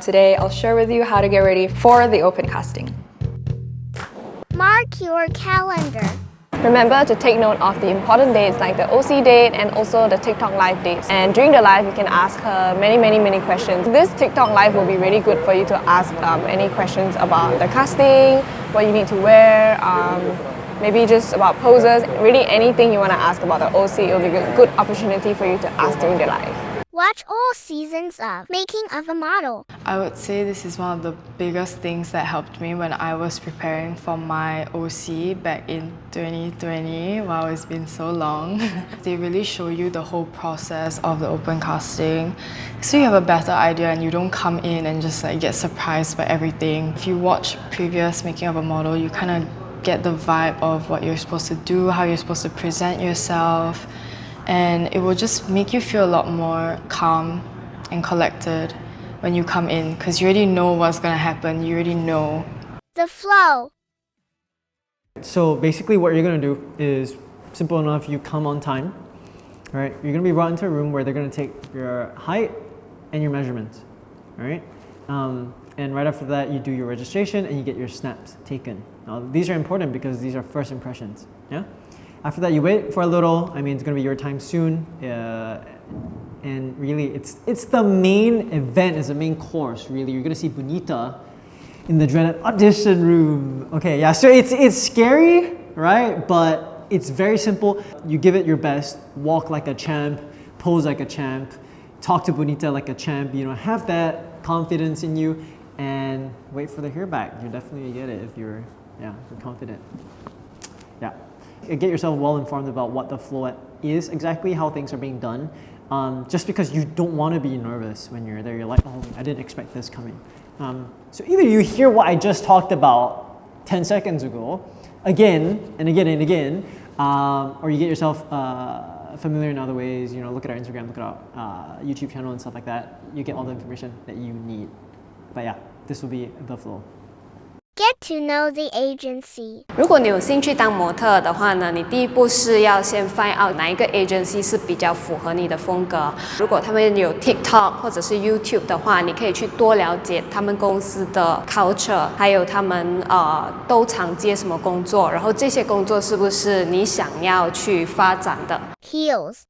Today, I'll share with you how to get ready for the open casting. Mark your calendar. Remember to take note of the important dates like the OC date and also the TikTok live dates. And during the live, you can ask her many questions. This TikTok live will be really good for you to ask any questions about the casting, what you need to wear, maybe just about poses, really anything you want to ask about the OC. It will be a good opportunity for you to ask during the live. Watch all seasons of Making of a Model. I would say this is one of the biggest things that helped me when I was preparing for my OC back in 2020. Wow, it's been so long. They really show you the whole process of the open casting, so you have a better idea and you don't come in and just like get surprised by everything. If you watch previous Making of a Model, you kind of get the vibe of what you're supposed to do, how you're supposed to present yourself, and it will just make you feel a lot more calm and collected when you come in, because you already know what's going to happen. You already know. The flow. So basically what you're going to do is simple enough. You come on time, right? You're going to be brought into a room where they're going to take your height and your measurements, right? And right after that, you do your registration and you get your snaps taken. Now, these are important because these are first impressions, yeah? After that, you wait for a little. I mean, it's going to be your time soon. And really, it's the main event, it's the main course, really. You're going to see Bonita in the dreaded audition room. Okay, yeah, so it's scary, right? But it's very simple. You give it your best, walk like a champ, pose like a champ, talk to Bonita like a champ, you know, have that confidence in you, and wait for the hear back. You're definitely going to get it if you're confident. Yeah. Get yourself well informed about what the flow is, exactly how things are being done. Just because you don't want to be nervous when you're there. You're like, oh, I didn't expect this coming. So either you hear what I just talked about 10 seconds ago, again and again and again, or you get yourself familiar in other ways, you know, look at our Instagram, look at our YouTube channel and stuff like that. You get all the information that you need. But yeah, this will be the flow. Get to know the agency. 如果你有兴趣当模特的话呢，你第一步是要先 find out 哪一个 agency 是比较符合你的风格。如果他们有 TikTok 或者是 YouTube 的话，你可以去多了解他们公司的 culture， 还有他们都常接什么工作，然后这些工作是不是你想要去发展的。Heels.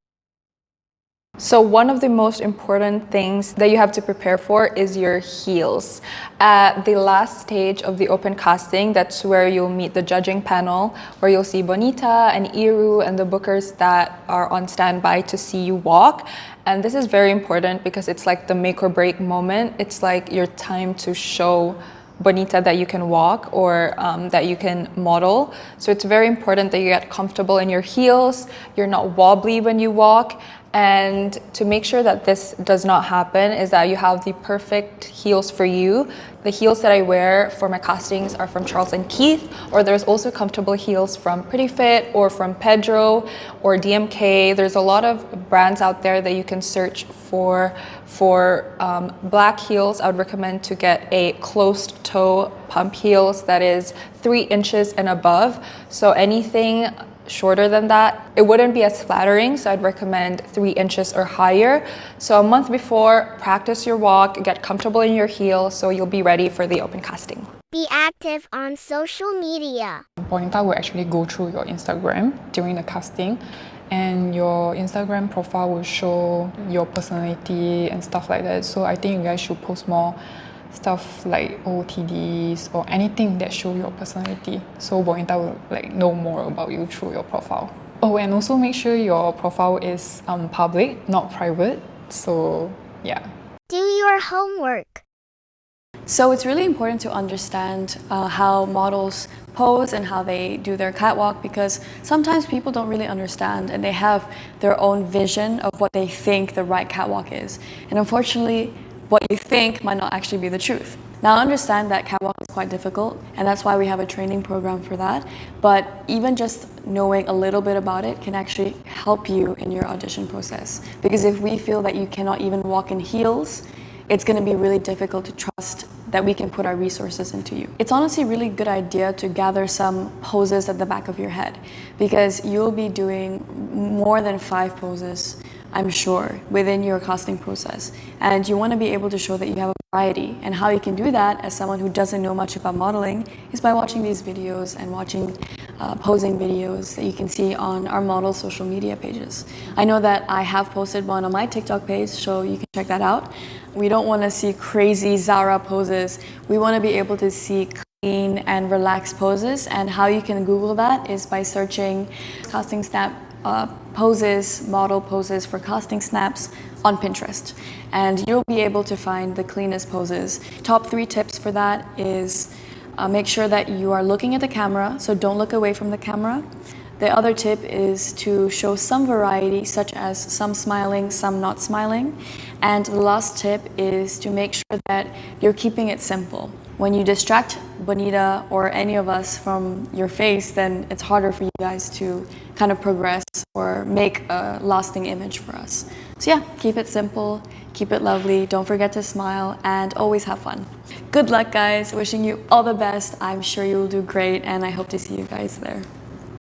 So one of the most important things that you have to prepare for is your heels. At the last stage of the open casting, that's where you'll meet the judging panel, where you'll see Bonita and Iru and the bookers that are on standby to see you walk. And this is very important because it's like the make or break moment. It's like your time to show Bonita that you can walk or that you can model. So it's very important that you get comfortable in your heels, you're not wobbly when you walk. And to make sure that this does not happen is that you have the perfect heels for you. The heels that I wear for my castings are from Charles & Keith, or there's also comfortable heels from Pretty Fit or from Pedro or DMK. There's a lot of brands out there that you can search for black heels. I would recommend to get a closed toe pump heels that is 3 inches and above. So anything shorter than that, it wouldn't be as flattering, so I'd recommend 3 inches or higher. So a month before, practice your walk, get comfortable in your heel so you'll be ready for the open casting. Be active on social media. Bonita will actually go through your Instagram during the casting, and your Instagram profile will show your personality and stuff like that. So I think you guys should post more stuff like OOTDs or anything that show your personality, so Bonita will like know more about you through your profile. Oh, and also make sure your profile is public, not private. So yeah. Do your homework. So it's really important to understand how models pose and how they do their catwalk, because sometimes people don't really understand and they have their own vision of what they think the right catwalk is. And unfortunately, what you think might not actually be the truth. Now, I understand that catwalk is quite difficult, and that's why we have a training program for that. But even just knowing a little bit about it can actually help you in your audition process. Because if we feel that you cannot even walk in heels, it's going to be really difficult to trust that we can put our resources into you. It's honestly a really good idea to gather some poses at the back of your head, because you'll be doing more than 5 poses, I'm sure, within your casting process. And you want to be able to show that you have a variety. And how you can do that as someone who doesn't know much about modeling is by watching these videos and watching posing videos that you can see on our model social media pages. I know that I have posted one on my TikTok page, so you can check that out. We don't want to see crazy Zara poses. We want to be able to see clean and relaxed poses, and how you can Google that is by searching casting snap poses, model poses for casting snaps on Pinterest, and you'll be able to find the cleanest poses. Top 3 tips for that is make sure that you are looking at the camera, so don't look away from the camera. The other tip is to show some variety, such as some smiling, some not smiling. And the last tip is to make sure that you're keeping it simple. When you distract Bonita or any of us from your face, then it's harder for you guys to kind of progress or make a lasting image for us. So yeah, keep it simple, keep it lovely, don't forget to smile, and always have fun. Good luck, guys. Wishing you all the best. I'm sure you will do great, and I hope to see you guys there.